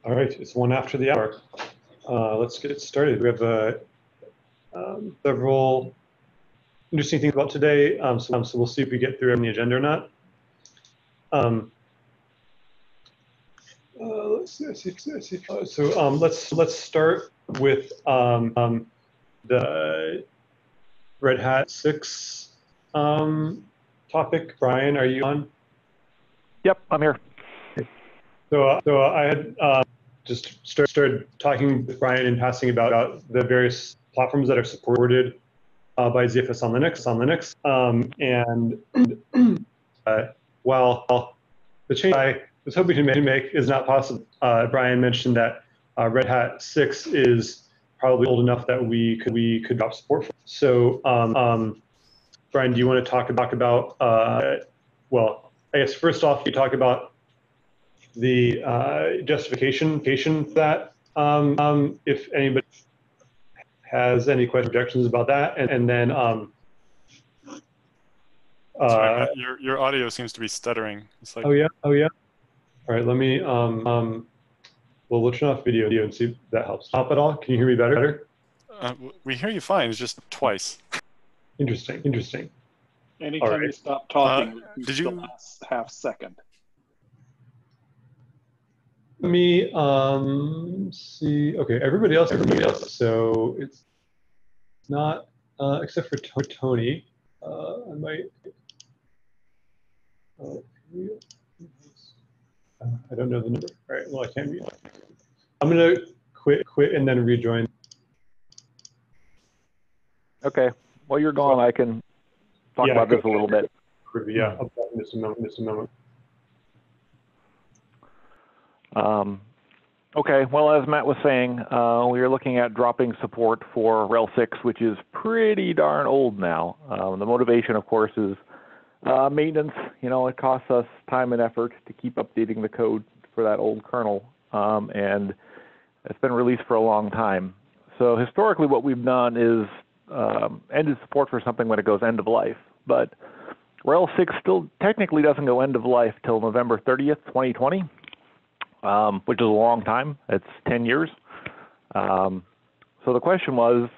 All right, it's 1 after the hour. Let's get started. We have several interesting things about today, so we'll see if we get through on the agenda or not. Let's start with the Red Hat 6 topic. Brian, are you on? Yep, I'm here. So I had just started talking with Brian and passing about the various platforms that are supported by ZFS on Linux. While the change I was hoping to make is not possible, Brian mentioned that Red Hat 6 is probably old enough that we could drop support for. So, Brian, do you want to talk about? Well, I guess first off, you talk about the justification for that, if anybody has any questions, objections about that, and then sorry, Matt, your audio seems to be stuttering. It's like, oh yeah. All right, let me well, we'll turn off video and see if that helps. Help at all? Can you hear me better? we hear you fine. It's just twice. Interesting. Anytime you stop talking, did you last half second? Let me see. Okay, everybody else. So it's not except for Tony. I might. I don't know the number. All right. Well, I can't read. I'm gonna quit and then rejoin. Okay. While you're gone, I can talk about this a little bit. Yeah, I'll miss a moment. Okay, well, as Matt was saying, we are looking at dropping support for RHEL 6, which is pretty darn old now. The motivation, of course, is maintenance. You know, it costs us time and effort to keep updating the code for that old kernel, and it's been released for a long time. So historically, what we've done is ended support for something when it goes end of life, but RHEL 6 still technically doesn't go end of life till November 30th, 2020. Which is a long time. It's 10 years. So the question was,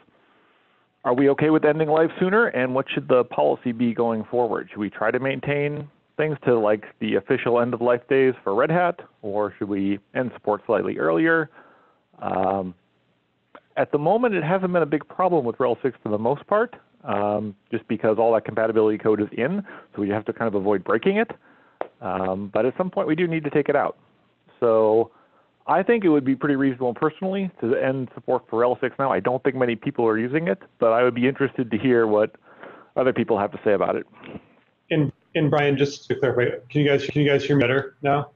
are we okay with ending life sooner? And what should the policy be going forward? Should we try to maintain things to like the official end of life days for Red Hat, or should we end support slightly earlier? At the moment, it hasn't been a big problem with RHEL 6 for the most part, just because all that compatibility code is in, so we have to kind of avoid breaking it. But at some point, we do need to take it out. So I think it would be pretty reasonable personally to end support for RHEL 6 now. I don't think many people are using it, but I would be interested to hear what other people have to say about it. And Brian, just to clarify, can you guys hear me better now?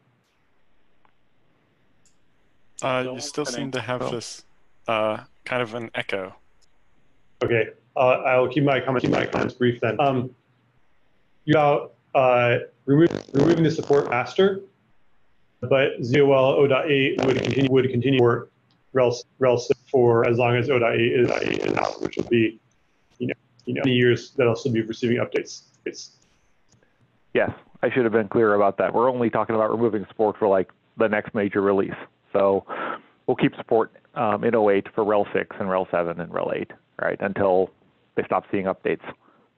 You still seem to have this kind of an echo. Okay, I'll keep my comments brief then. You about removing the support faster, but ZoL O.8 would continue for RHEL 6 for as long as O.8 is out, which will be, many years that I'll still be receiving updates. Yes, I should have been clear about that. We're only talking about removing support for like the next major release. So we'll keep support in 08 for RHEL 6 and RHEL 7 and RHEL 8, right, until they stop seeing updates.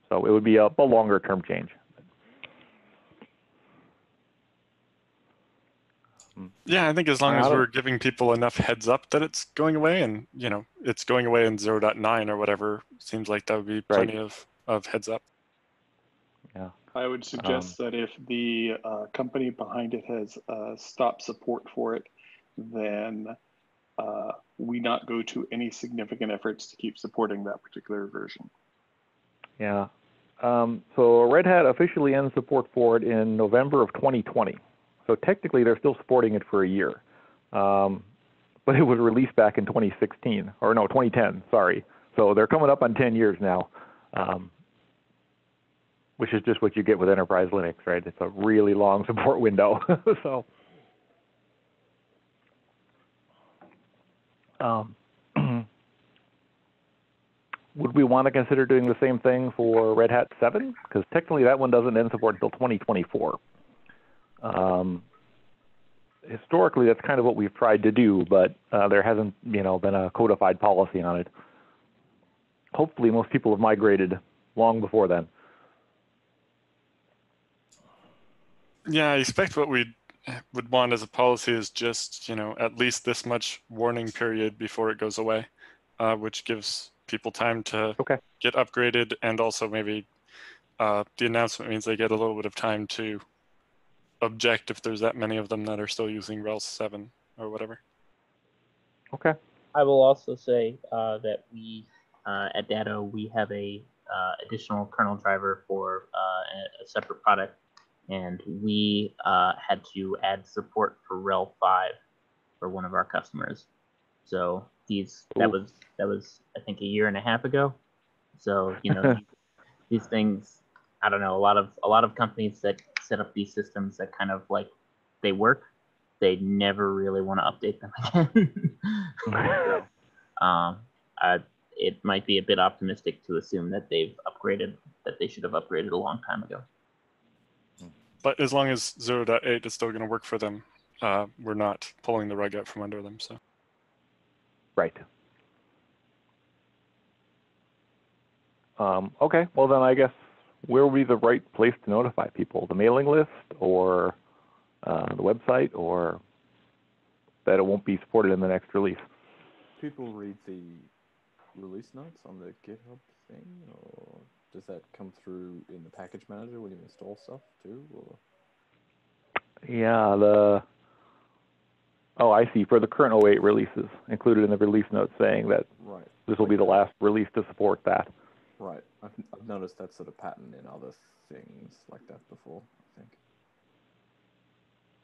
So it would be a longer term change. Yeah, I think as long as we're giving people enough heads up that it's going away, and it's going away in 0.9 or whatever, seems like that would be plenty of heads up. Yeah, I would suggest that if the company behind it has stopped support for it, then we not go to any significant efforts to keep supporting that particular version. Yeah. So Red Hat officially ends support for it in November of 2020. So technically, they're still supporting it for a year, but it was released back in 2016, or no, 2010. Sorry. So they're coming up on 10 years now, which is just what you get with enterprise Linux, right? It's a really long support window. So, would we want to consider doing the same thing for Red Hat 7? Because technically, that one doesn't end support until 2024. historically, that's kind of what we've tried to do, but there hasn't, been a codified policy on it. Hopefully, most people have migrated long before then. Yeah, I expect what we would want as a policy is just, at least this much warning period before it goes away, which gives people time to get upgraded, and also maybe the announcement means they get a little bit of time to object if there's that many of them that are still using RHEL 7 or whatever. Okay. I will also say that we, at Datto, we have a additional kernel driver for a separate product, and we had to add support for RHEL 5 for one of our customers. So that was I think a year and a half ago. So these things, I don't know, a lot of companies that set up these systems that kind of like they work, they never really want to update them again. So, it might be a bit optimistic to assume that they should have upgraded a long time ago. But as long as 0.8 is still going to work for them, we're not pulling the rug out from under them. So. Right. Okay, well then I guess where would be the right place to notify people? The mailing list, or the website, or that it won't be supported in the next release? People read the release notes on the GitHub thing, or does that come through in the package manager when you install stuff too? Or? Yeah, oh, I see. For the current 08 releases, included in the release notes saying that this will be the last release to support that. Right. I've noticed that sort of pattern in other things like that before, I think.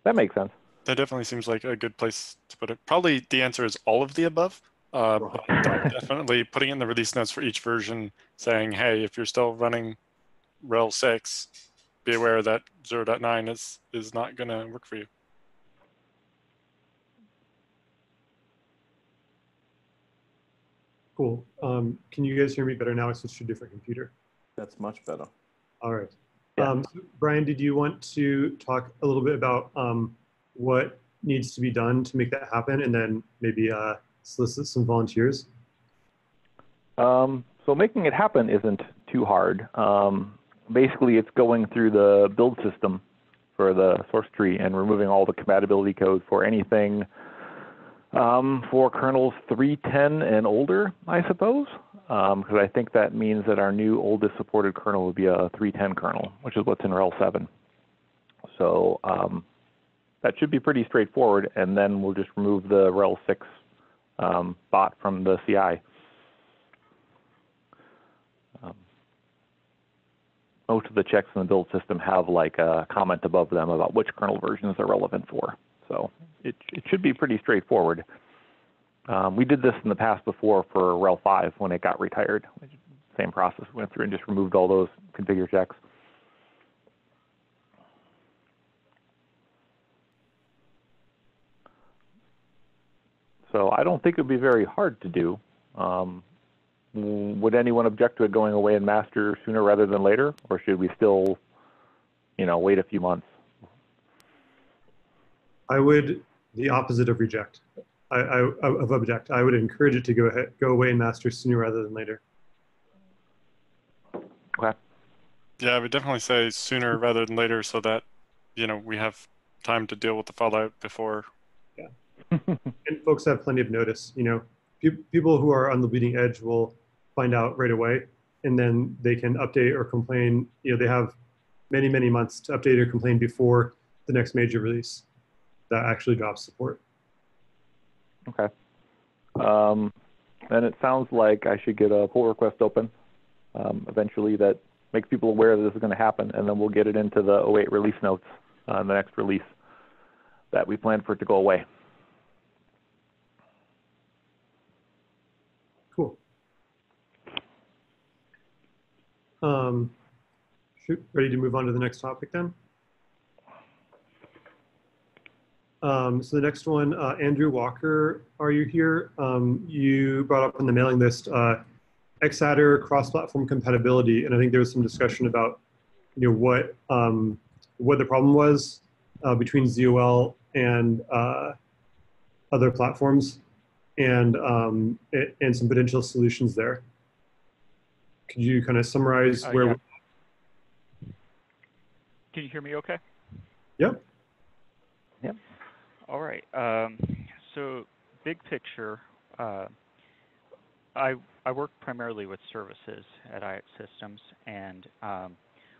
That makes sense. That definitely seems like a good place to put it. Probably the answer is all of the above. Definitely putting in the release notes for each version saying, hey, if you're still running RHEL 6, be aware that 0.9 is not going to work for you. Cool. Can you guys hear me better now? I switched to a different computer. That's much better. All right. Yeah. So Brian, did you want to talk a little bit about what needs to be done to make that happen, and then maybe solicit some volunteers? So making it happen isn't too hard. Basically, it's going through the build system for the source tree and removing all the compatibility code for anything for kernels 3.10 and older, I suppose, because I think that means that our new oldest supported kernel would be a 3.10 kernel, which is what's in RHEL 7. So that should be pretty straightforward, and then we'll just remove the RHEL 6 bot from the CI. Most of the checks in the build system have like a comment above them about which kernel versions they're relevant for. So it should be pretty straightforward. We did this in the past before for RHEL 5 when it got retired. Same process. We went through and just removed all those configure checks. So I don't think it would be very hard to do. Would anyone object to it going away in master sooner rather than later, or should we still, wait a few months? I would the opposite of reject. Of object. I would encourage it to go away in master sooner rather than later. Okay. Yeah, I would definitely say sooner rather than later, so that we have time to deal with the fallout before. Yeah. And folks have plenty of notice. People who are on the bleeding edge will find out right away, and then they can update or complain. They have many, many months to update or complain before the next major release that actually drops support. Okay. Then it sounds like I should get a pull request open eventually that makes people aware that this is going to happen, and then we'll get it into the 08 release notes on the next release that we plan for it to go away. Cool. Ready to move on to the next topic then? So the next one, Andrew Walker, are you here? You brought up on the mailing list Xattr cross-platform compatibility, and I think there was some discussion about what the problem was between ZoL and other platforms, and some potential solutions there. Could you kind of summarize where? Yeah. Can you hear me okay? Yep. Yep. All right. So big picture, I work primarily with services at IX Systems, and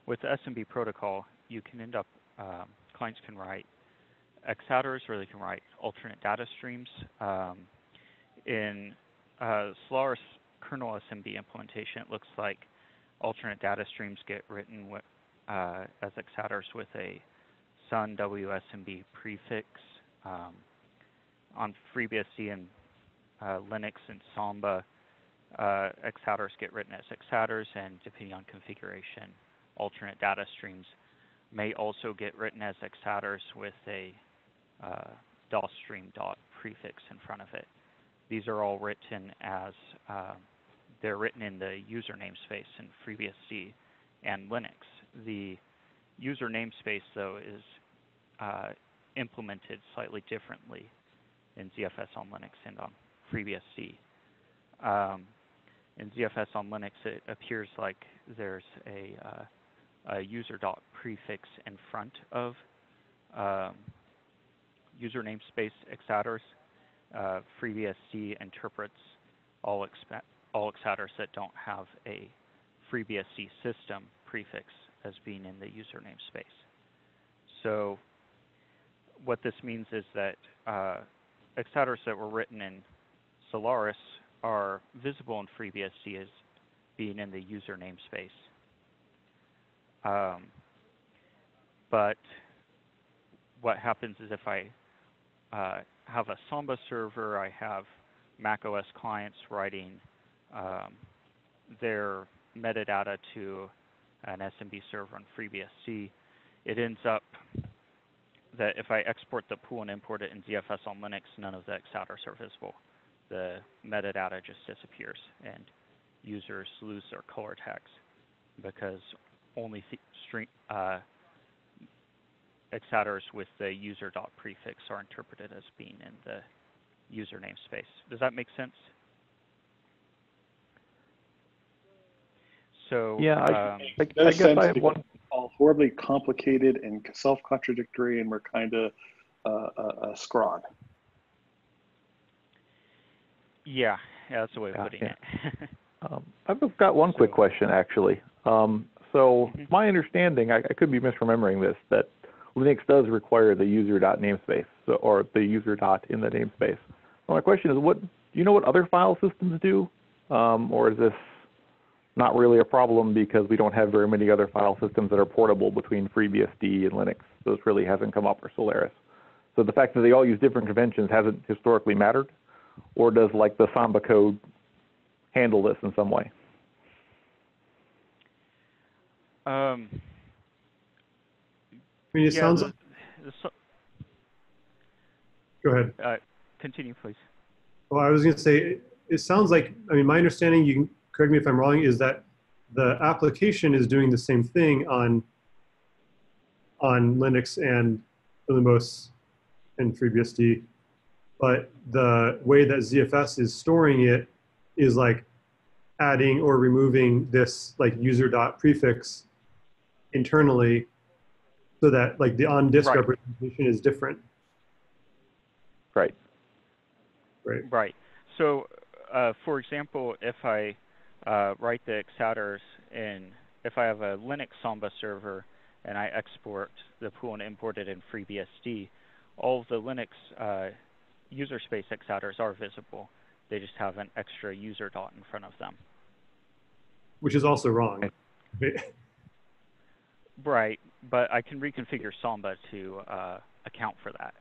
with the SMB protocol, you can end up, clients can write Xattrs, or they can write alternate data streams. In Solaris kernel SMB implementation, it looks like alternate data streams get written with, as Xattrs with a Sun WSMB prefix. On FreeBSD and Linux and Samba, Xattrs get written as Xattrs, and depending on configuration, alternate data streams may also get written as Xattrs with a DOSstream dot prefix in front of it. These are all written as, they're written in the user namespace in FreeBSD and Linux. The user namespace, though, is implemented slightly differently in ZFS on Linux and on FreeBSD. In ZFS on Linux, it appears like there's a user dot prefix in front of user namespace Xattrs. FreeBSD interprets all Xattrs that don't have a FreeBSD system prefix as being in the user namespace. So what this means is that Xattrs that were written in Solaris are visible in FreeBSD as being in the user namespace. But what happens is if I have a Samba server, I have Mac OS clients writing their metadata to an SMB server on FreeBSD, it ends up that if I export the pool and import it in ZFS on Linux, none of the Xattrs are visible. The metadata just disappears, and users lose their color tags because only Xattrs with the user dot prefix are interpreted as being in the user namespace. Does that make sense? So yeah, I guess I have one. All horribly complicated and self-contradictory, and we're kind of scrawled. Yeah, that's the way of putting it. I've got one quick question, actually. So my understanding, I could be misremembering this, that Linux does require the user dot namespace, or the user dot in the namespace. So my question is, do you know what other file systems do, or is this not really a problem because we don't have very many other file systems that are portable between FreeBSD and Linux? Those really hasn't come up for Solaris. So the fact that they all use different conventions hasn't historically mattered, or does like the Samba code handle this in some way? I mean, it sounds like... Go ahead. Continue, please. Well, I was going to say, it sounds like, I mean, my understanding, you can correct me if I'm wrong, is that the application is doing the same thing on Linux and Lumos and FreeBSD, but the way that ZFS is storing it is like adding or removing this like user dot prefix internally, so that like the on-disk representation is different. Right. Right. Right. So, for example, if I write the Xattrs if I have a Linux Samba server and I export the pool and import it in FreeBSD, all of the Linux user space Xattrs are visible. They just have an extra user dot in front of them. Which is also wrong. Right, but I can reconfigure Samba to account for that.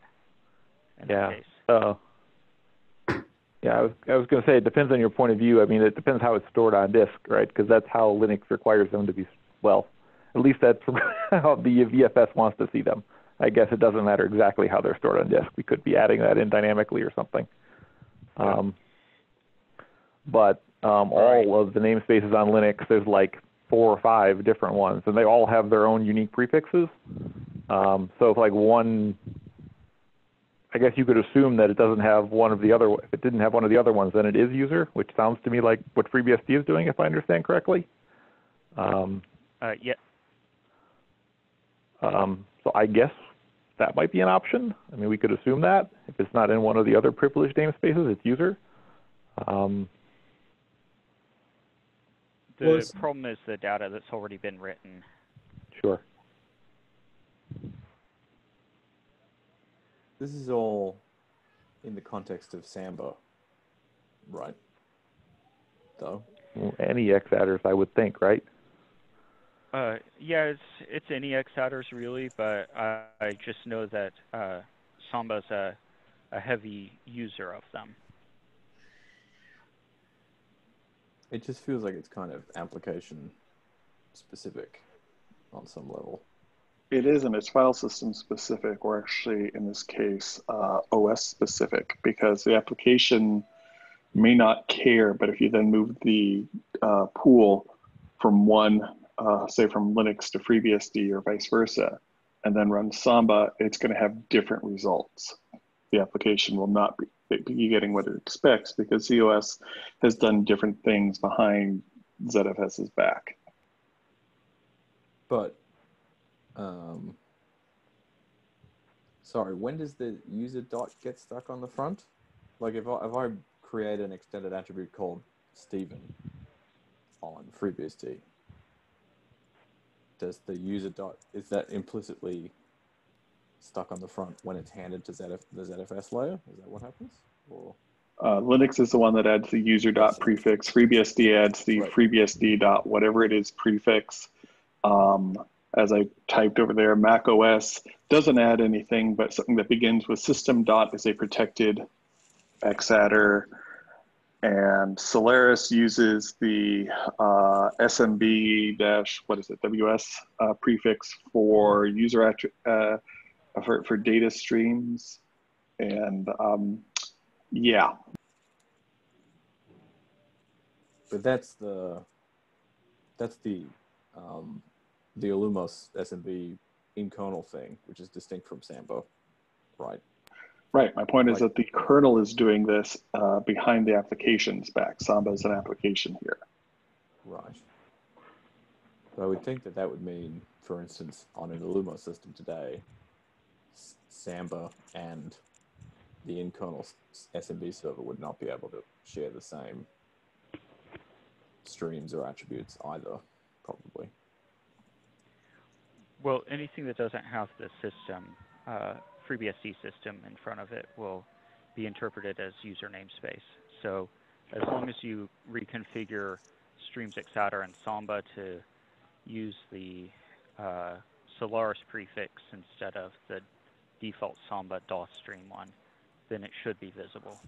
In that case. Yeah, I was going to say it depends on your point of view. I mean, it depends how it's stored on disk, right? Because that's how Linux requires them to be, well, at least that's how the VFS wants to see them. I guess it doesn't matter exactly how they're stored on disk. We could be adding that in dynamically or something. But all of the namespaces on Linux, there's like 4 or 5 different ones, and they all have their own unique prefixes. So if like one, I guess you could assume that it doesn't have one of the other, if it didn't have one of the other ones, then it is user, which sounds to me like what FreeBSD is doing, if I understand correctly. Yeah. So I guess that might be an option. I mean, we could assume that. If it's not in one of the other privileged namespaces, it's user. The problem is the data that's already been written. Sure. This is all in the context of Samba, right? Though. Well, any Xattrs, I would think, right? Yeah, it's any Xattrs really, but I just know that Samba's a heavy user of them. It just feels like it's kind of application specific on some level. It is, and it's file system specific, or actually in this case, OS specific, because the application may not care, but if you then move the pool from one, say from Linux to FreeBSD or vice versa, and then run Samba, it's going to have different results. The application will not be getting what it expects because COS has done different things behind ZFS's back. But, sorry, when does the user dot get stuck on the front? Like if I create an extended attribute called Stephen on FreeBSD, does the user dot, is that implicitly stuck on the front when it's handed to the ZFS layer? Is that what happens? Or Linux is the one that adds the user dot prefix. FreeBSD adds the FreeBSD dot whatever it is prefix. As I typed over there, Mac OS doesn't add anything, but something that begins with system dot is a protected Xattr. And Solaris uses the SMB dash, what is it, WS prefix for user for data streams. And yeah. But that's the Illumos SMB in kernel thing, which is distinct from Samba, right? Right. My point is that the kernel is doing this behind the application spec. Samba is an application here. Right. So I would think that that would mean, for instance, on an Illumos system today, Samba and the in-kernel SMB server would not be able to share the same streams or attributes either, probably. Well, anything that doesn't have the system, FreeBSD system in front of it will be interpreted as user namespace. So as long as you reconfigure streams Xattr and Samba to use the Solaris prefix instead of the default Samba DOS stream one, then it should be visible.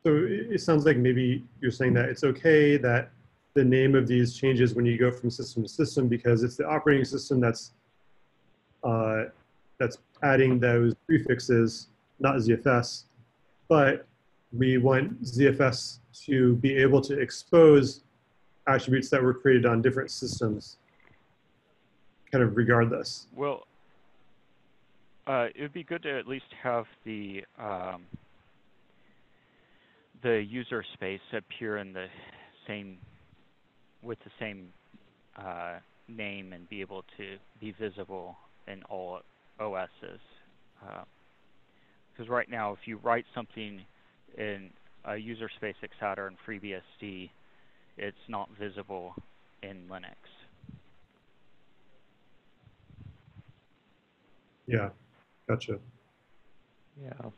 So it sounds like maybe you're saying that it's okay that the name of these changes when you go from system to system because it's the operating system that's adding those prefixes, not ZFS. But we want ZFS to be able to expose attributes that were created on different systems, kind of regardless. Well, it would be good to at least have the user space appear in the same, with the same name and be able to be visible in all OSs. Because right now, if you write something in a user space Xattr and FreeBSD, it's not visible in Linux. Yeah, gotcha. Yeah.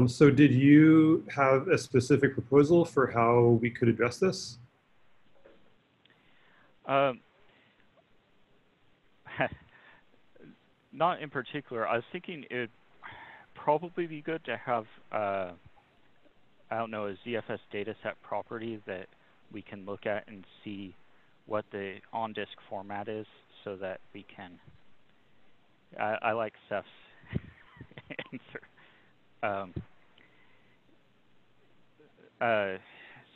So did you have a specific proposal for how we could address this? Not in particular. I was thinking it'd probably be good to have, I don't know, a ZFS dataset property that we can look at and see what the on-disk format is so that we can, I like Ceph's answer.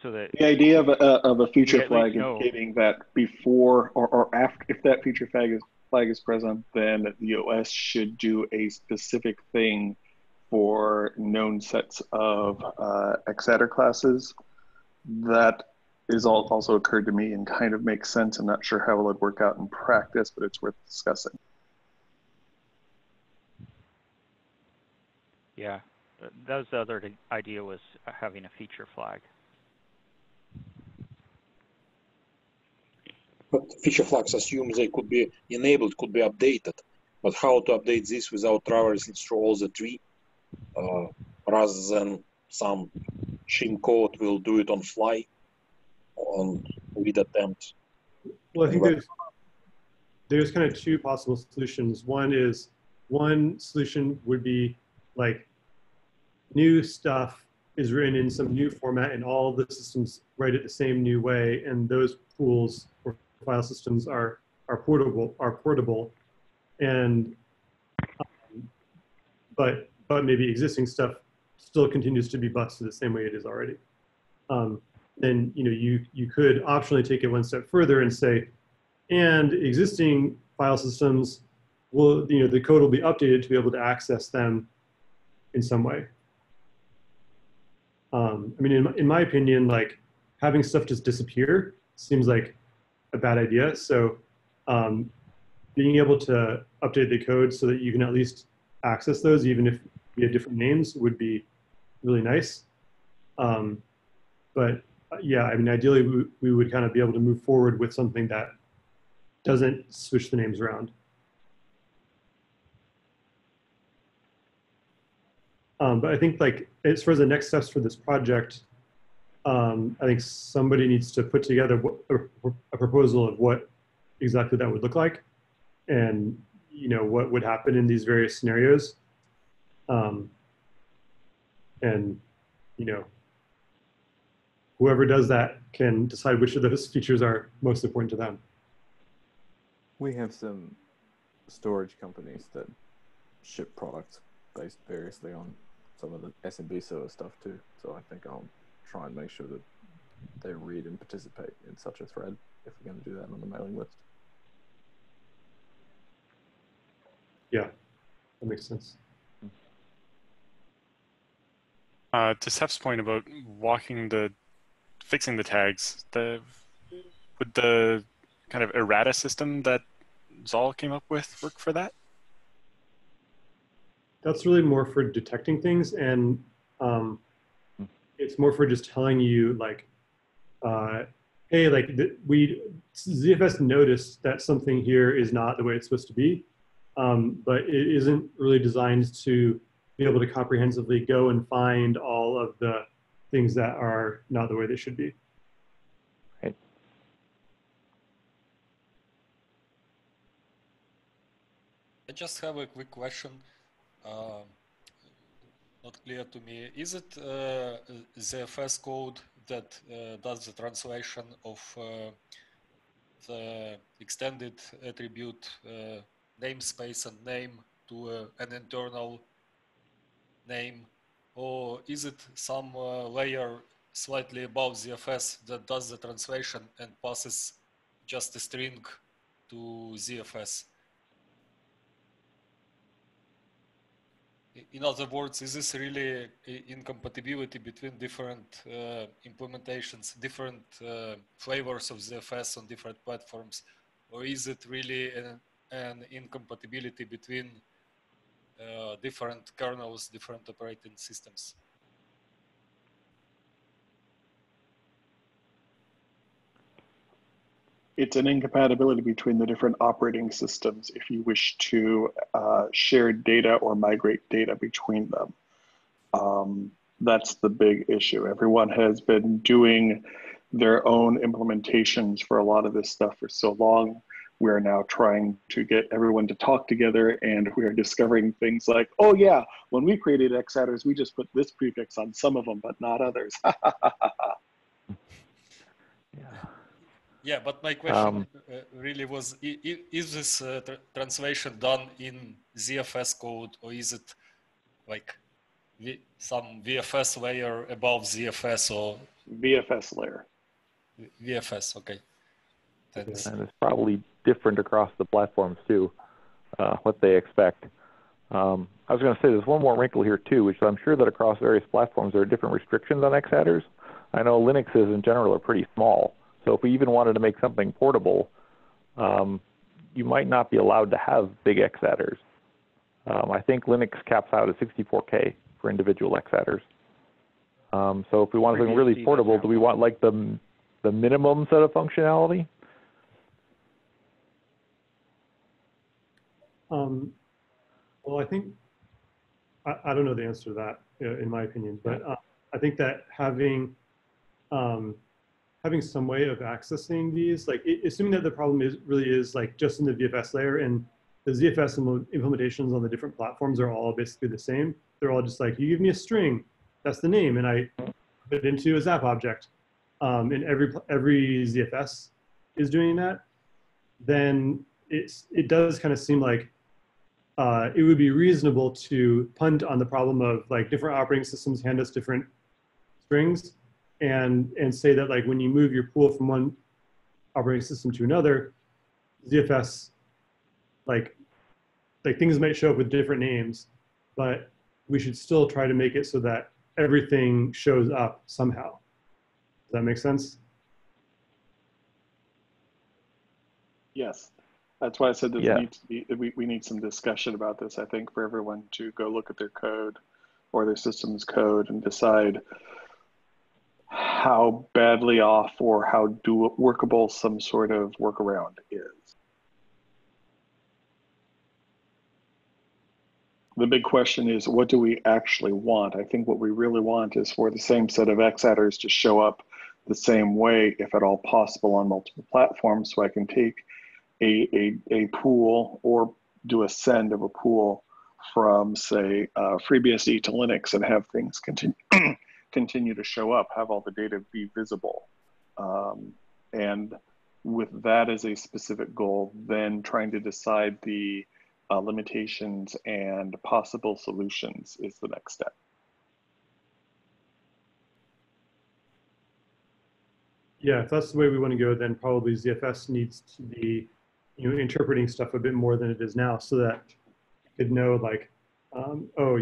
So that the idea of a feature at flag least know. indicating that before or after, if that feature flag is present, then the OS should do a specific thing for known sets of Xattr classes. That is also occurred to me and kind of makes sense. I'm not sure how it would work out in practice, but it's worth discussing. Yeah, that was the other idea, was having a feature flag. But feature flags assume they could be enabled, could be updated. But how to update this without traversing through all the tree, rather than some shim code will do it on fly, on with attempts. Well, I think there's kind of two possible solutions. One solution would be like new stuff is written in some new format and all the systems write it the same new way, and those pools or file systems are portable, and but maybe existing stuff still continues to be busted the same way it is already. Then you could optionally take it one step further and say, and existing file systems will, the code will be updated to be able to access them in some way. I mean, in my opinion, like having stuff just disappear seems like a bad idea. So being able to update the code so that you can at least access those, even if we had different names, would be really nice. But yeah, I mean, ideally we would kind of be able to move forward with something that doesn't switch the names around. But I think, like, as far as the next steps for this project, I think somebody needs to put together a proposal of what exactly that would look like, and what would happen in these various scenarios, and whoever does that can decide which of those features are most important to them. We have some storage companies that ship products based variously on some of the SMB server stuff too. So I think I'll try and make sure that they read and participate in such a thread if we're going to do that on the mailing list. Yeah, that makes sense. To Steph's point about fixing the tags, would the kind of errata system that ZoL came up with work for that? That's really more for detecting things, and it's more for just telling you, like, hey, like ZFS noticed that something here is not the way it's supposed to be, but it isn't really designed to be able to comprehensively go and find all of the things that are not the way they should be. Right. I just have a quick question. Not clear to me. Is it ZFS code that does the translation of the extended attribute namespace and name to an internal name, or is it some layer slightly above ZFS that does the translation and passes just a string to ZFS? In other words, is this really incompatibility between different implementations, different flavors of ZFS on different platforms, or is it really an incompatibility between different kernels, different operating systems? It's an incompatibility between the different operating systems if you wish to share data or migrate data between them. That's the big issue. Everyone has been doing their own implementations for a lot of this stuff for so long. We're now trying to get everyone to talk together, and we are discovering things like, oh yeah, when we created Xattrs, we just put this prefix on some of them, but not others. Yeah, but my question really was, is this translation done in ZFS code, or is it like some VFS layer above ZFS or VFS layer. VFS, okay. Thanks. And it's probably different across the platforms too, what they expect. I was going to say there's one more wrinkle here too, which I'm sure that across various platforms there are different restrictions on Xattrs. I know Linuxes in general are pretty small, so if we even wanted to make something portable, you might not be allowed to have big Xattrs. I think Linux caps out at 64K for individual Xattrs. So if we want something really portable, do we want like the minimum set of functionality? Well, I think, I don't know the answer to that, in my opinion, but I think that having some way of accessing these, like assuming that the problem really is like just in the VFS layer, and the ZFS implementations on the different platforms are all basically the same. They're all just like, you give me a string, that's the name, and I put it into a Zap object, and every ZFS is doing that. Then it does kind of seem like it would be reasonable to punt on the problem of like different operating systems hand us different strings, and say that like when you move your pool from one operating system to another, ZFS like things might show up with different names, but we should still try to make it so that everything shows up somehow. Does that make sense? Yes. That's why I said this Yeah. needs to be, we need some discussion about this, I think, for everyone to go look at their code or their system's code and decide how badly off or how workable some sort of workaround is. The big question is, what do we actually want? I think what we really want is for the same set of Xattrs to show up the same way, if at all possible, on multiple platforms, so I can take a pool or do a send of a pool from, say, FreeBSD to Linux and have things continue to show up, have all the data be visible. And with that as a specific goal, then trying to decide the limitations and possible solutions is the next step. Yeah, if that's the way we want to go, then probably ZFS needs to be, interpreting stuff a bit more than it is now, so that you could know like, oh,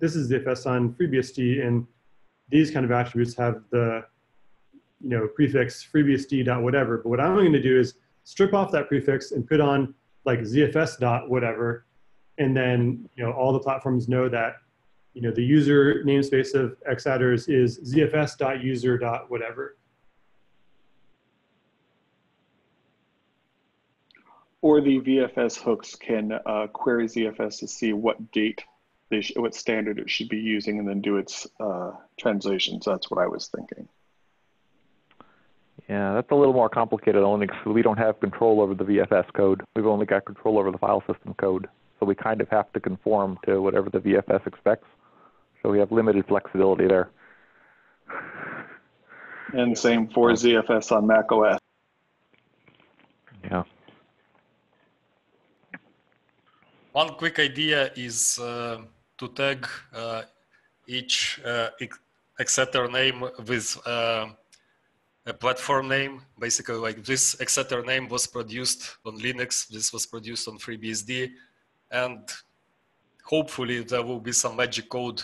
this is ZFS on FreeBSD, and these kind of attributes have the, prefix FreeBSD dot whatever. But what I'm going to do is strip off that prefix and put on like ZFS dot whatever, and then all the platforms know that the user namespace of Xattrs is ZFS dot user dot whatever. Or the VFS hooks can query ZFS to see what date, what standard it should be using, and then do its translations. That's what I was thinking. Yeah, that's a little more complicated on Linux. We don't have control over the VFS code. We've only got control over the file system code. So we kind of have to conform to whatever the VFS expects. So we have limited flexibility there. And same for ZFS on Mac OS. Yeah. One quick idea is to tag each Xattr name with a platform name. Basically, like this Xattr name was produced on Linux, this was produced on FreeBSD, and hopefully there will be some magic code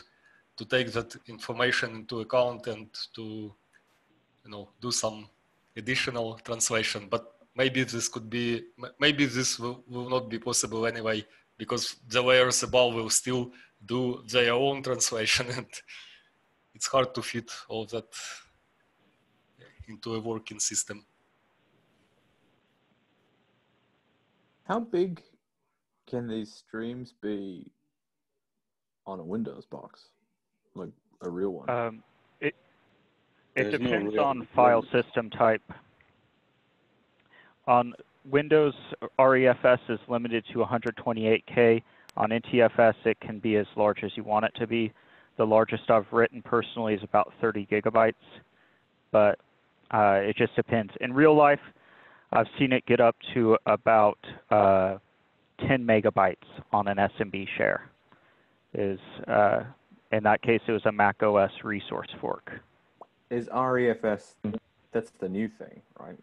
to take that information into account and to do some additional translation. But maybe this could be, maybe this will not be possible anyway, because the layers above will still do their own translation, and it's hard to fit all that into a working system. How big can these streams be on a Windows box, like a real one? It depends on file system type. On Windows, REFS is limited to 128K. On NTFS, it can be as large as you want it to be. The largest I've written personally is about 30 gigabytes, but it just depends. In real life, I've seen it get up to about 10 megabytes on an SMB share. is, in that case, it was a Mac OS resource fork. Is REFS, that's the new thing, right?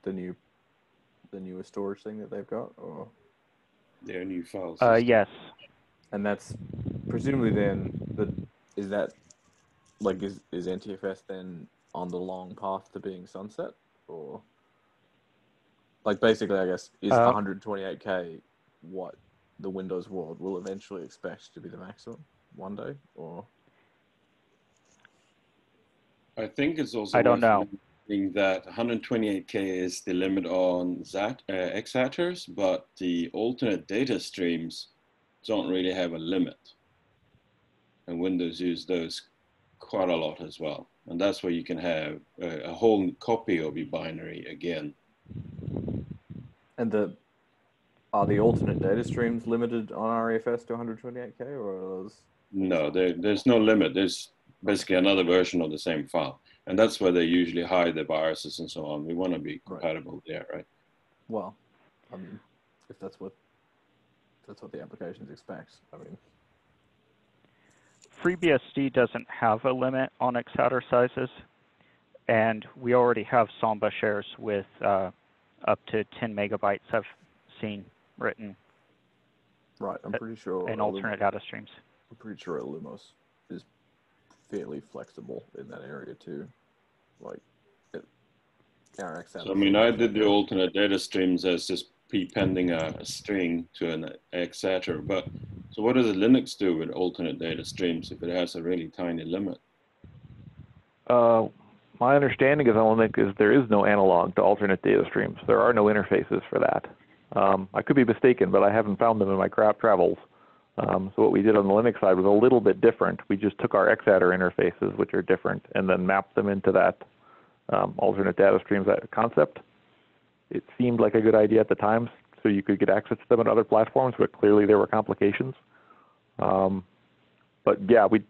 The newest storage thing that they've got, or? Their new files. Yes. And that's presumably then, is that, like, is NTFS then on the long path to being sunset? Or, like, basically, I guess, is 128K what the Windows world will eventually expect to be the maximum one day, or? I think it's also I don't know. That 128K is the limit on Xattrs, but the alternate data streams don't really have a limit. And Windows use those quite a lot as well. And that's where you can have a whole copy of your binary again. And are the alternate data streams limited on REFS to 128K, or are those? No, there's no limit. There's basically another version of the same file. And that's where they usually hide the viruses and so on. We want to be compatible there, right? Well, I mean, if that's what the applications expect, I mean. FreeBSD doesn't have a limit on Xattr sizes, and we already have Samba shares with up to 10 megabytes I've seen written. Right, I'm pretty sure. In alternate data streams. I'm pretty sure Illumos is fairly flexible in that area too. Like, so, I mean, I did the alternate data streams as just prepending a string to an Xattr, but so what does Linux do with alternate data streams if it has a really tiny limit? My understanding of Linux is there is no analog to alternate data streams. There are no interfaces for that. I could be mistaken, but I haven't found them in my travels. So what we did on the Linux side was a little bit different. We just took our Xattr interfaces, which are different, and then mapped them into that alternate data streams concept. It seemed like a good idea at the time, so you could get access to them on other platforms, but clearly there were complications. But yeah, we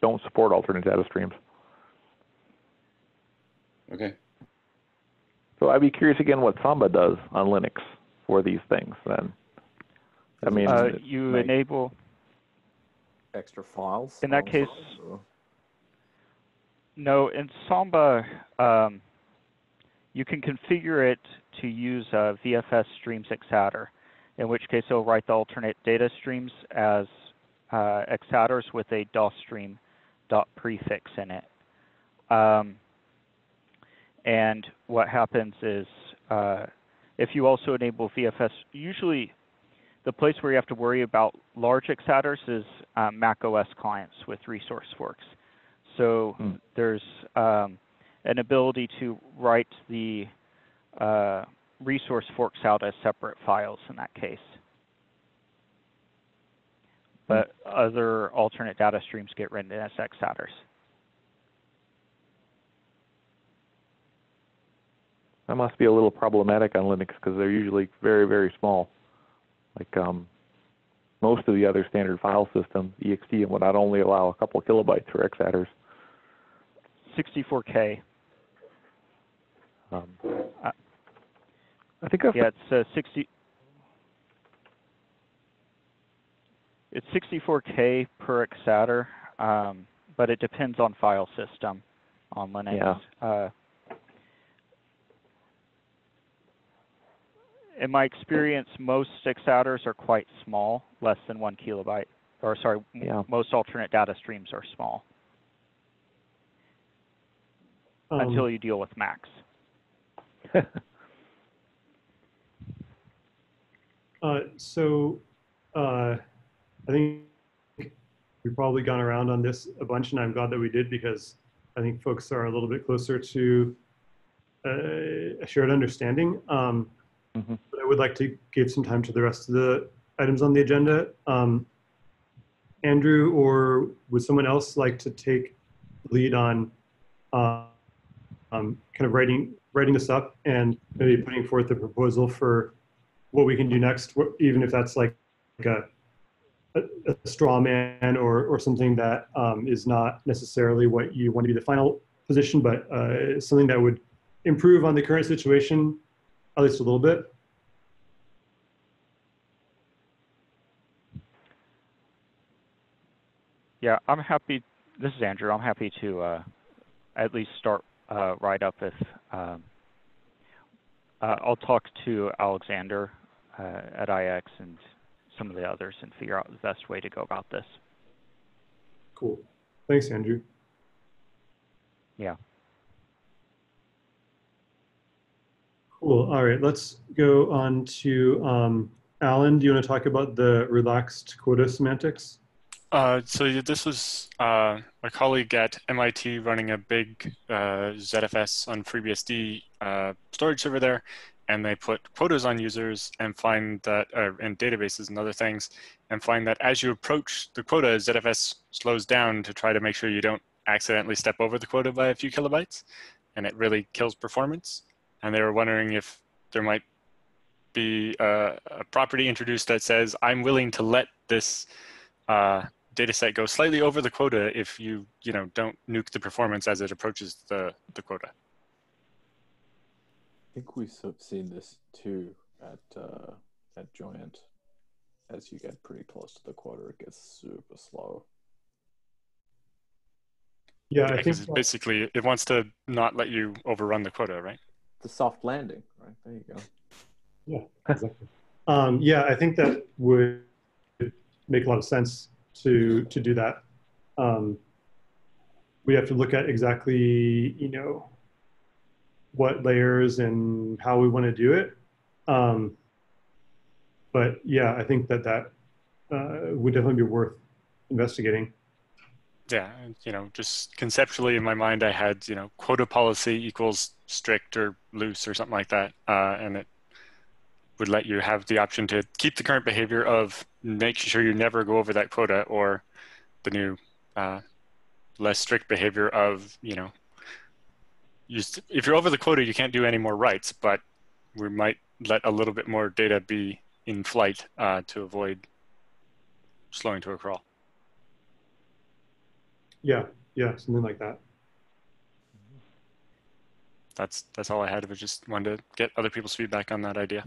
don't support alternate data streams. Okay. So I'd be curious again what Samba does on Linux for these things then. I mean, you enable extra files. In that case, no. In Samba, you can configure it to use VFS streams Xattr, in which case it'll write the alternate data streams as Xattrs with a DOSstream prefix in it. And what happens is, if you also enable VFS, usually the place where you have to worry about large Xattrs is Mac OS clients with resource forks. So there's an ability to write the resource forks out as separate files in that case. But other alternate data streams get written as Xattrs. That must be a little problematic on Linux because they're usually very, very small. Like most of the other standard file systems, ext and would not only allow a couple of kilobytes for Xattrs. 64K. I think it's 60. It's 64K per Xattr, but it depends on file system on Linux. Yeah. In my experience, most Xattrs are quite small, less than 1 kilobyte. Or sorry, most alternate data streams are small. Until you deal with Macs. I think we've probably gone around on this a bunch, and I'm glad that we did because I think folks are a little bit closer to a shared understanding. But I would like to give some time to the rest of the items on the agenda. Andrew, or would someone else like to take the lead on kind of writing this up and maybe putting forth a proposal for what we can do next, even if that's like a straw man or something that is not necessarily what you want to be the final position, but something that would improve on the current situation, at least a little bit. Yeah, I'm happy. This is Andrew. I'm happy to at least start right up if I'll talk to Alexander at IX and some of the others and figure out the best way to go about this. Cool. Thanks, Andrew. Yeah. Cool. All right, let's go on to Alan. Do you want to talk about the relaxed quota semantics? So this was a colleague at MIT running a big ZFS on FreeBSD storage server there, and they put quotas on users and find that, and databases and other things, and find that as you approach the quota, ZFS slows down to try to make sure you don't accidentally step over the quota by a few kilobytes, and it really kills performance. And they were wondering if there might be a property introduced that says, I'm willing to let this data set go slightly over the quota if you don't nuke the performance as it approaches the quota. I think we've seen this too at Giant. As you get pretty close to the quota, it gets super slow. Yeah, I think basically it wants to not let you overrun the quota, right? The soft landing, right? There you go. Yeah, exactly. Yeah, I think that would make a lot of sense to do that. We have to look at exactly, what layers and how we want to do it. But yeah, I think that would definitely be worth investigating. Yeah, just conceptually in my mind, I had, quota policy equals strict or loose or something like that. And it would let you have the option to keep the current behavior of making sure you never go over that quota, or the new less strict behavior of, if you're over the quota, you can't do any more writes, but we might let a little bit more data be in flight to avoid slowing to a crawl. Yeah, something like that. That's all I had. I just wanted to get other people's feedback on that idea.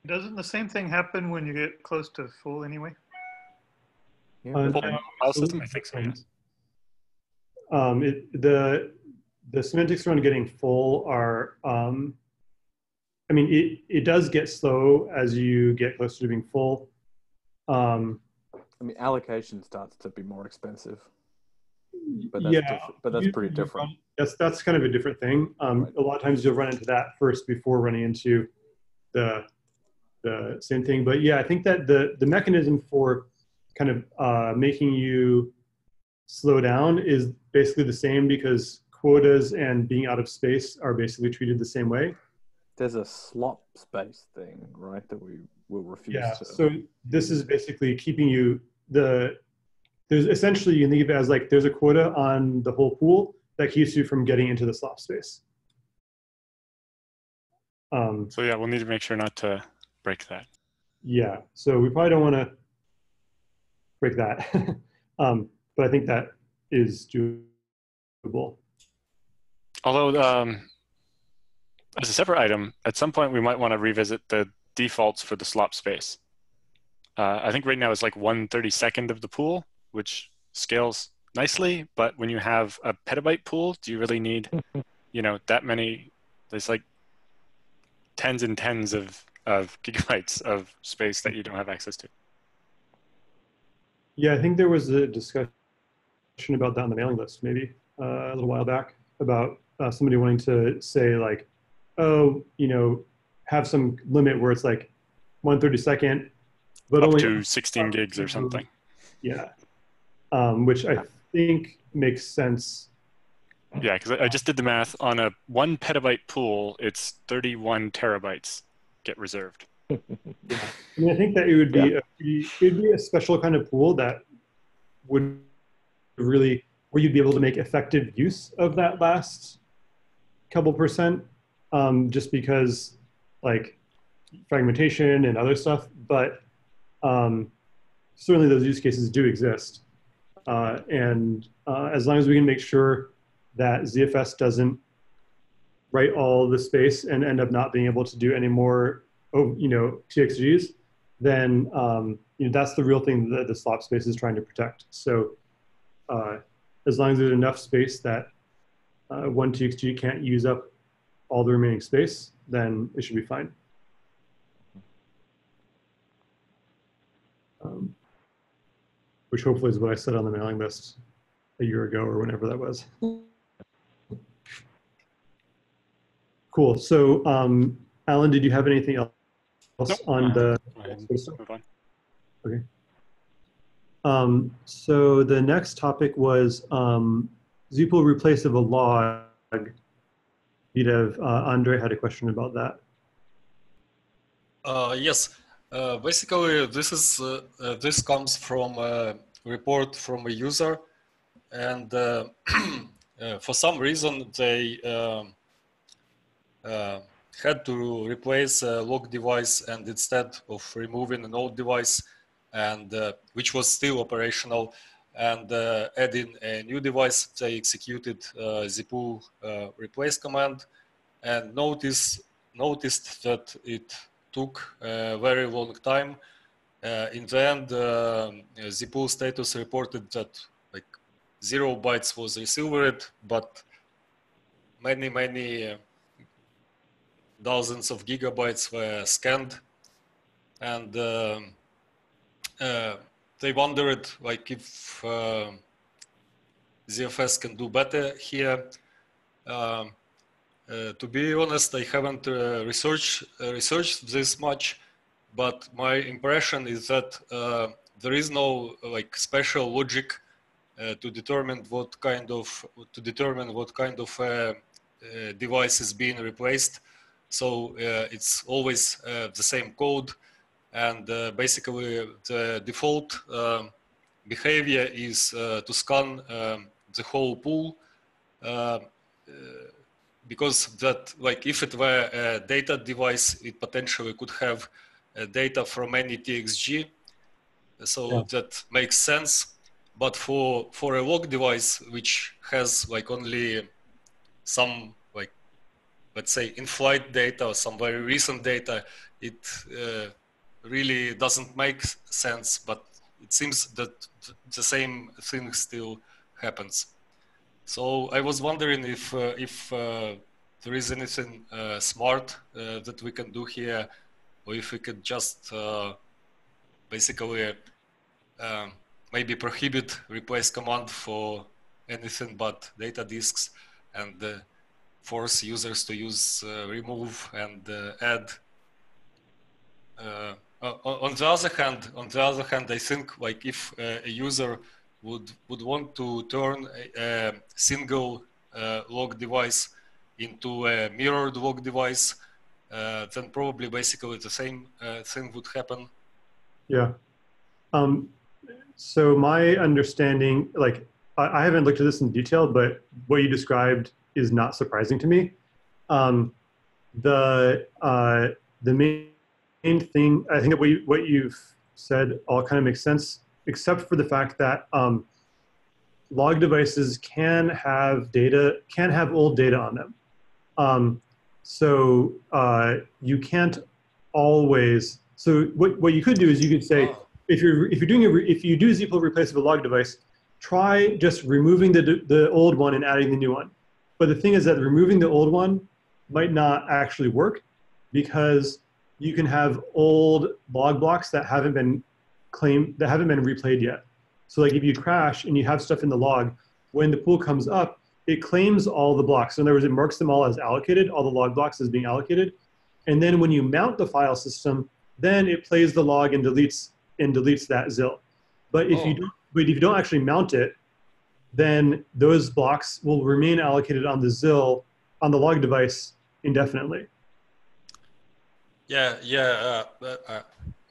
Doesn't the same thing happen when you get close to full anyway? Yeah, file system, I think so. Yeah. The semantics around getting full are, it does get slow as you get closer to being full. Allocation starts to be more expensive. But that's pretty different. That's kind of a different thing. Right. A lot of times you'll run into that first before running into the same thing. But yeah, I think that the mechanism for kind of making you slow down is basically the same, because quotas and being out of space are basically treated the same way. There's a slop space thing, right, that we will refuse to. So this is basically keeping you there's essentially, you can think of it as like there's a quota on the whole pool that keeps you from getting into the slop space. So yeah, we'll need to make sure not to break that. Yeah, so we probably don't want to break that. But I think that is doable. Although, as a separate item, at some point we might want to revisit the defaults for the slop space. I think right now it's like 1/32 of the pool, which scales nicely. But when you have a petabyte pool, do you really need, that many? There's like tens and tens of gigabytes of space that you don't have access to. Yeah, I think there was a discussion about that on the mailing list, maybe a little while back, about somebody wanting to say like, oh, have some limit where it's like 1/32, but up only to 16 gigs or something. Yeah, which I think makes sense. Yeah, because I just did the math on a 1 petabyte pool. It's 31 terabytes get reserved. Yeah. I think that it would be a special kind of pool that would really, where you'd be able to make effective use of that last couple percent, just because like fragmentation and other stuff. But certainly those use cases do exist. And as long as we can make sure that ZFS doesn't write all the space and end up not being able to do any more, TXGs, then that's the real thing that the slop space is trying to protect. So as long as there's enough space that 1txt can't use up all the remaining space, then it should be fine. Which hopefully is what I said on the mailing list a year ago or whenever that was. Cool. So, Alan, did you have anything else on the? Okay. So the next topic was zpool replace of a log. vdev, Andre had a question about that. Yes. Basically, this comes from a report from a user, and for some reason they had to replace a log device, and instead of removing an old device, and which was still operational, and adding a new device, they executed zpool replace command, and noticed that it took a very long time. In the end, zpool status reported that like 0 bytes was recovered, but many dozens of gigabytes were scanned, and they wondered like if ZFS can do better here. To be honest, I haven't researched this much, but my impression is that there is no like special logic to determine what kind of device is being replaced. So it's always the same code, and basically the default behavior is to scan the whole pool. Because that, like, if it were a data device, it potentially could have data from any TXG, so that makes sense. But for a log device, which has like only some, like, let's say in-flight data or some very recent data, it really doesn't make sense. But it seems that the same thing still happens. So I was wondering if there is anything smart that we can do here, or if we could just basically maybe prohibit replace command for anything but data disks, and force users to use remove and add. On the other hand, I think like if a user would want to turn a single log device into a mirrored log device, then probably basically the same thing would happen. Yeah. So my understanding, like, I haven't looked at this in detail, but what you described is not surprising to me. The main thing, I think that what you've said all kind of makes sense, except for the fact that log devices can have old data on them. So you can't always. So what you could do is you could say, if you do zpool replace of a log device, try just removing the old one and adding the new one. But the thing is that removing the old one might not actually work, because you can have old log blocks that haven't been replayed yet. So like if you crash and you have stuff in the log, when the pool comes up, it claims all the blocks. So in other words, it marks them all as allocated, all the log blocks as being allocated. And then when you mount the file system, then it plays the log and deletes that ZIL. But if you don't actually mount it, then those blocks will remain allocated on the ZIL, on the log device, indefinitely. Yeah,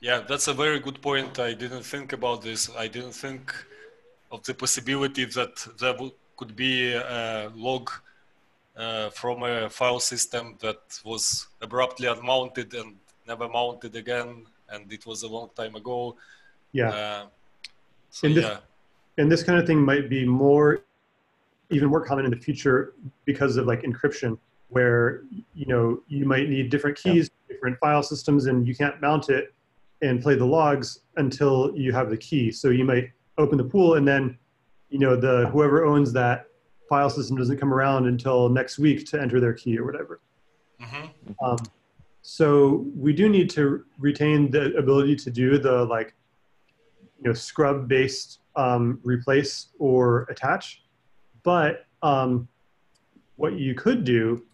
that's a very good point. I didn't think about this. I didn't think of the possibility that there could be a log from a file system that was abruptly unmounted and never mounted again, and it was a long time ago. Yeah. So and this kind of thing might be even more common in the future because of like encryption, where you might need different keys, different file systems, and you can't mount it. and play the logs until you have the key. So you might open the pool, and then whoever owns that file system doesn't come around until next week to enter their key or whatever. Mm-hmm. So we do need to retain the ability to do the scrub based replace or attach. But what you could do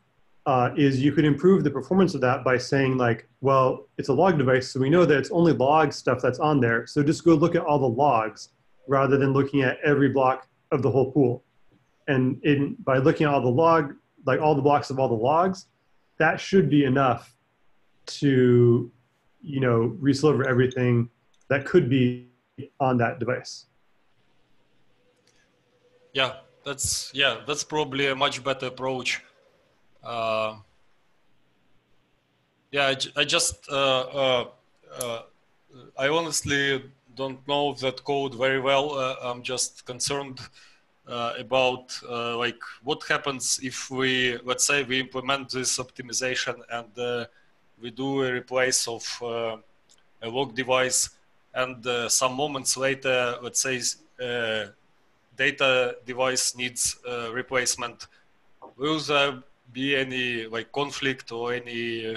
is you could improve the performance of that by saying well, it's a log device, so we know that it's only log stuff that's on there. So just go look at all the logs rather than looking at every block of the whole pool. And by looking at all the all the blocks of all the logs, that should be enough to, resliver everything that could be on that device. Yeah, that's probably a much better approach. Yeah, I honestly don't know that code very well. I'm just concerned about what happens if let's say we implement this optimization and we do a replace of a log device, and some moments later, let's say data device needs replacement. Will there be any conflict or any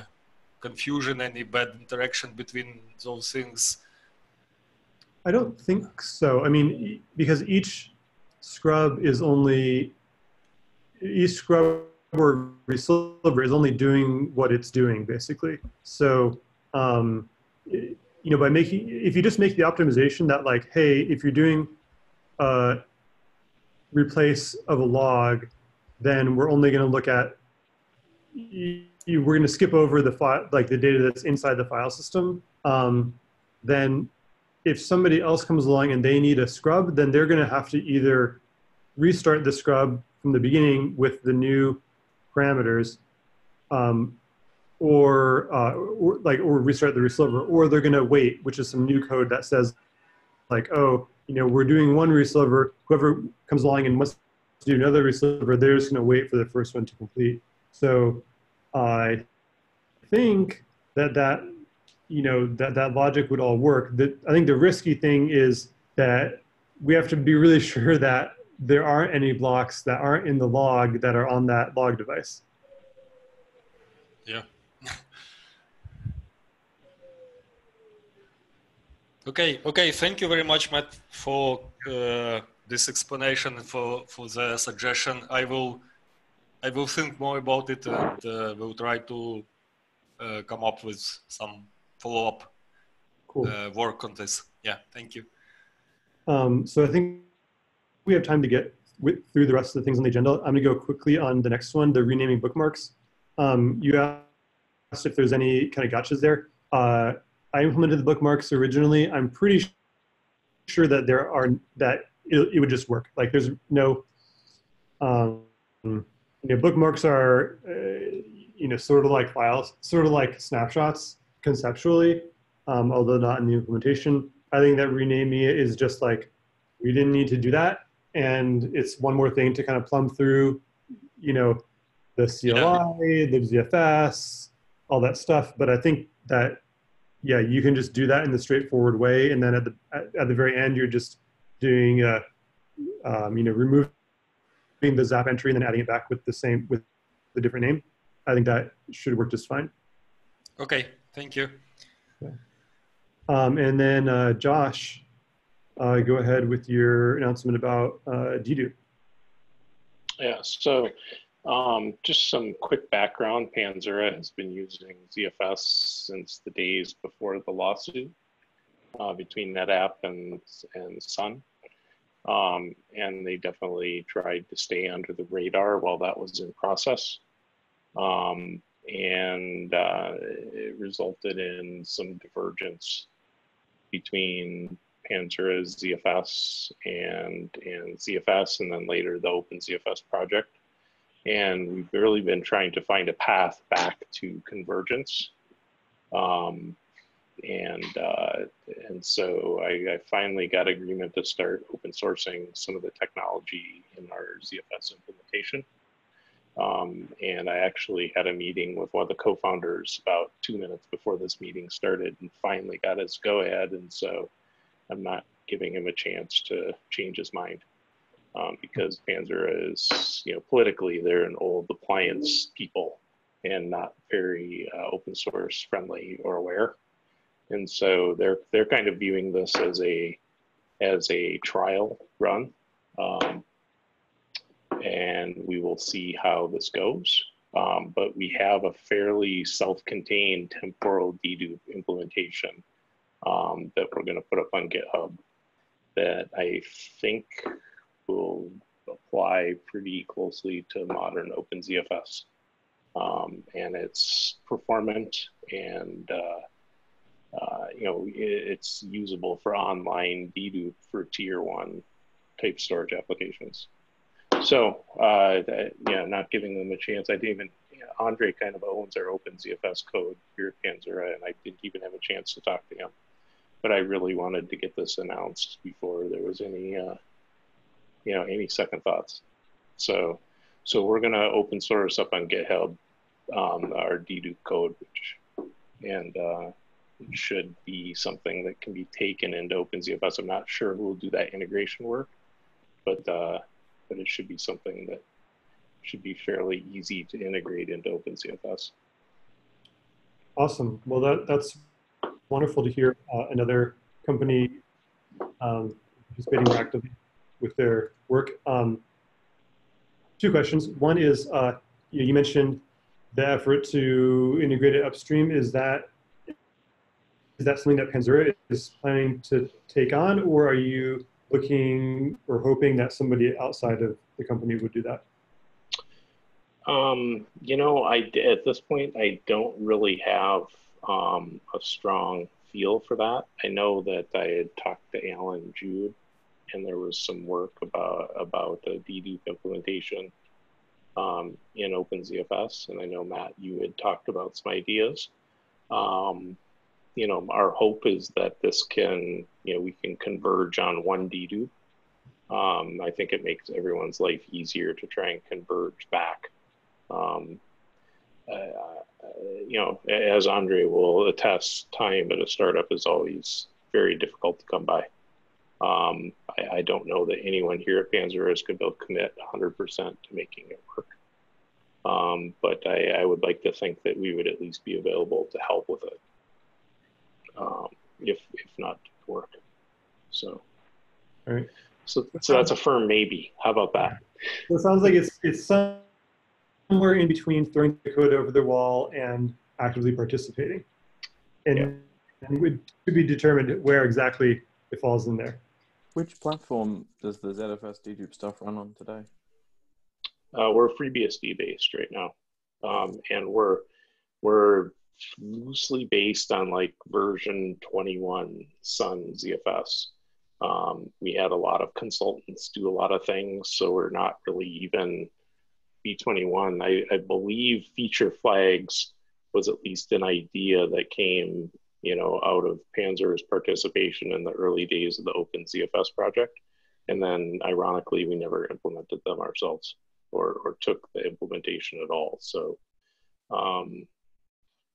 confusion, any bad interaction between those things? I don't think so. I mean, because each scrub or resliver is only doing what it's doing, basically. So, if you just make the optimization that hey, if you're doing replace of a log, then we're only going to look at, we're going to skip over the file, the data that's inside the file system. Then if somebody else comes along and they need a scrub, then they're going to have to either restart the scrub from the beginning with the new parameters, or restart the resliver, or they're going to wait, which is some new code that says oh, we're doing one resliver. Whoever comes along and wants to do another resliver, they're just going to wait for the first one to complete. So I think that logic would all work. I think the risky thing is that we have to be really sure that there aren't any blocks that aren't in the log that are on that log device. Yeah. Okay. Thank you very much, Matt, for this explanation and for the suggestion. I will think more about it, and we'll try to come up with some follow-up work on this. Yeah, thank you. So I think we have time to get through the rest of the things on the agenda. I'm going to go quickly on the next one, the renaming bookmarks. You asked if there's any kind of gotchas there. I implemented the bookmarks originally. I'm pretty sure that it would just work. There's no, bookmarks are, sort of like files, sort of like snapshots conceptually, although not in the implementation. I think that renaming it is just we didn't need to do that. And it's one more thing to kind of plumb through, the CLI, the ZFS, all that stuff. But I think that, yeah, you can just do that in the straightforward way. And then at the very end, you're just doing, removing the zap entry and then adding it back with the different name. I think that should work just fine. Okay, thank you. Okay. And then Josh, go ahead with your announcement about dedup. Yeah, so just some quick background. Panzera has been using ZFS since the days before the lawsuit between NetApp and Sun. And they definitely tried to stay under the radar while that was in process. And it resulted in some divergence between Panzera's ZFS and ZFS, and then later the OpenZFS project. And we've really been trying to find a path back to convergence. And so I finally got agreement to start open sourcing some of the technology in our ZFS implementation. And I actually had a meeting with one of the co-founders about 2 minutes before this meeting started and finally got his go-ahead. And so I'm not giving him a chance to change his mind because Panzera is, politically, they're an old appliance people and not very open source friendly or aware. And so they're kind of viewing this as a trial run. And we will see how this goes. But we have a fairly self-contained temporal dedup implementation that we're going to put up on GitHub that I think will apply pretty closely to modern OpenZFS. And it's performant and it's usable for online dedup for tier 1 type storage applications. So, not giving them a chance. I didn't even, Andre kind of owns our OpenZFS code here at Panzera, and I didn't even have a chance to talk to him. But I really wanted to get this announced before there was any, any second thoughts. So we're going to open source up on GitHub our dedup code, and it should be something that can be taken into OpenZFS. I'm not sure who will do that integration work, but it should be something that should be fairly easy to integrate into OpenZFS. Awesome. Well, that's wonderful to hear another company participating more actively with their work. 2 questions. One is, you mentioned the effort to integrate it upstream. Is that something that Panzera is planning to take on, or are you looking or hoping that somebody outside of the company would do that? At this point, I don't really have a strong feel for that. I know that I had talked to Alan Jude, and there was some work about the dedup implementation in OpenZFS, and I know, Matt, you had talked about some ideas. Our hope is that this can, we can converge on one dedup. I think it makes everyone's life easier to try and converge back. As Andre will attest, time at a startup is always very difficult to come by. I don't know that anyone here at Panzera is going to commit 100% to making it work. But I would like to think that we would at least be available to help with it. If not work. So, all right. So that's a firm maybe. How about that? So it sounds like it's somewhere in between throwing the code over the wall and actively participating. And to be determined where exactly it falls in there. Which platform does the ZFS dedup stuff run on today? We're FreeBSD based right now, and we're loosely based on like version 21 Sun ZFS. We had a lot of consultants do a lot of things, so we're not really even V21. I believe feature flags was at least an idea that came, out of Panzer's participation in the early days of the OpenZFS project. And then ironically, we never implemented them ourselves or took the implementation at all. So,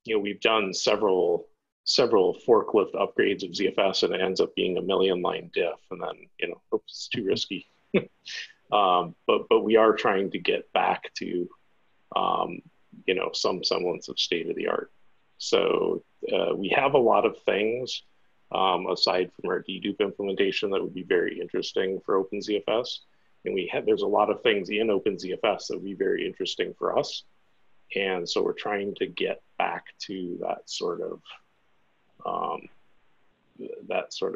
we've done several forklift upgrades of ZFS, and it ends up being a 1,000,000-line diff, and then oops, it's too risky. But we are trying to get back to some semblance of state of the art. So we have a lot of things aside from our dedup implementation that would be very interesting for OpenZFS, and there's a lot of things in OpenZFS that would be very interesting for us. And so we're trying to get back to that sort of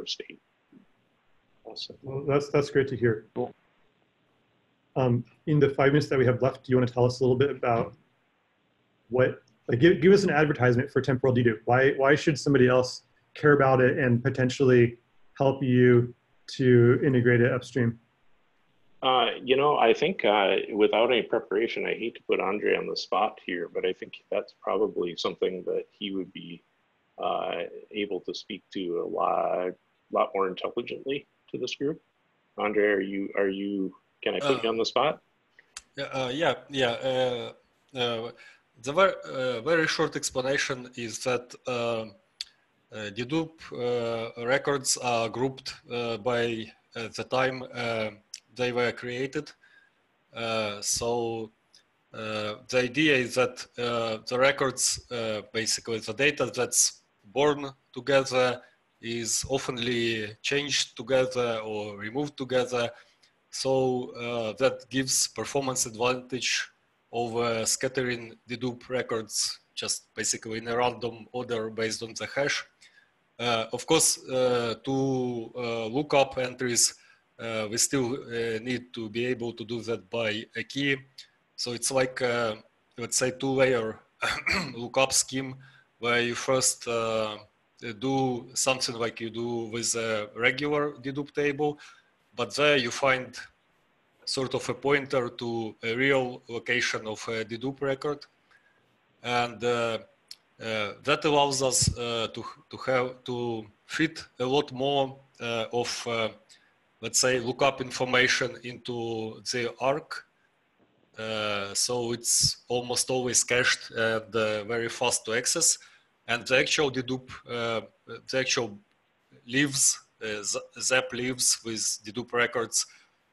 state. Awesome. Well, that's great to hear. Cool. In the 5 minutes that we have left, do you want to tell us a little bit about give us an advertisement for temporal dedup? Why should somebody else care about it and potentially help you to integrate it upstream? I think without any preparation, I hate to put Andre on the spot here, but I think that's probably something that he would be able to speak to a lot more intelligently to this group. Andre, are you? Can I put you on the spot? The very short explanation is that dedup records are grouped by the time they were created. So the idea is that the records, basically the data that's born together is oftenly changed together or removed together. So that gives performance advantage over scattering dedup records just basically in a random order based on the hash. Of course, to look up entries, we still need to be able to do that by a key. So it's like, let's say, two-layer lookup scheme where you first do something like you do with a regular dedup table, but there you find sort of a pointer to a real location of a dedup record. And that allows us to fit a lot more of, let's say, lookup information into the arc. So it's almost always cached and very fast to access. And the actual dedup, the actual leaves, ZAP leaves with dedup records,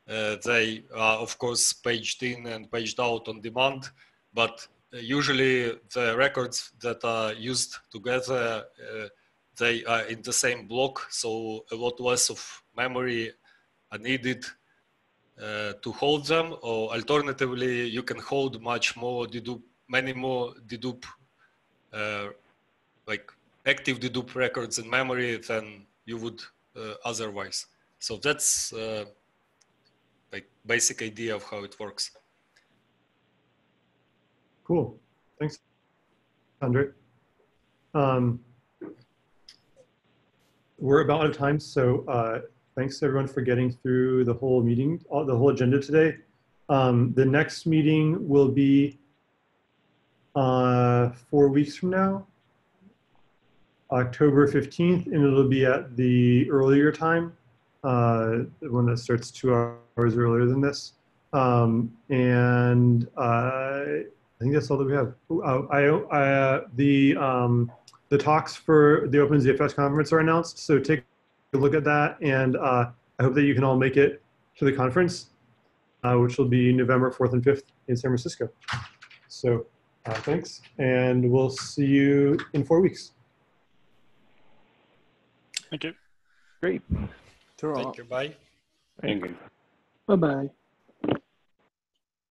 they are of course paged in and paged out on demand, but usually the records that are used together, they are in the same block, so a lot less of memory are needed to hold them, or alternatively, you can hold much more dedup, many more dedup, like active dedup records in memory than you would otherwise. So that's like basic idea of how it works. Cool, thanks, Andre. We're about out of time, so thanks everyone for getting through the whole meeting, the whole agenda today. The next meeting will be 4 weeks from now, October 15th, and it'll be at the earlier time, the one that starts 2 hours earlier than this. And I think that's all that we have. The talks for the OpenZFS conference are announced, so take a look at that, and I hope that you can all make it to the conference, which will be November 4th and 5th in San Francisco. So thanks, and we'll see you in 4 weeks. Thank you. Great. Thank you. Bye. Thank you. Bye-bye.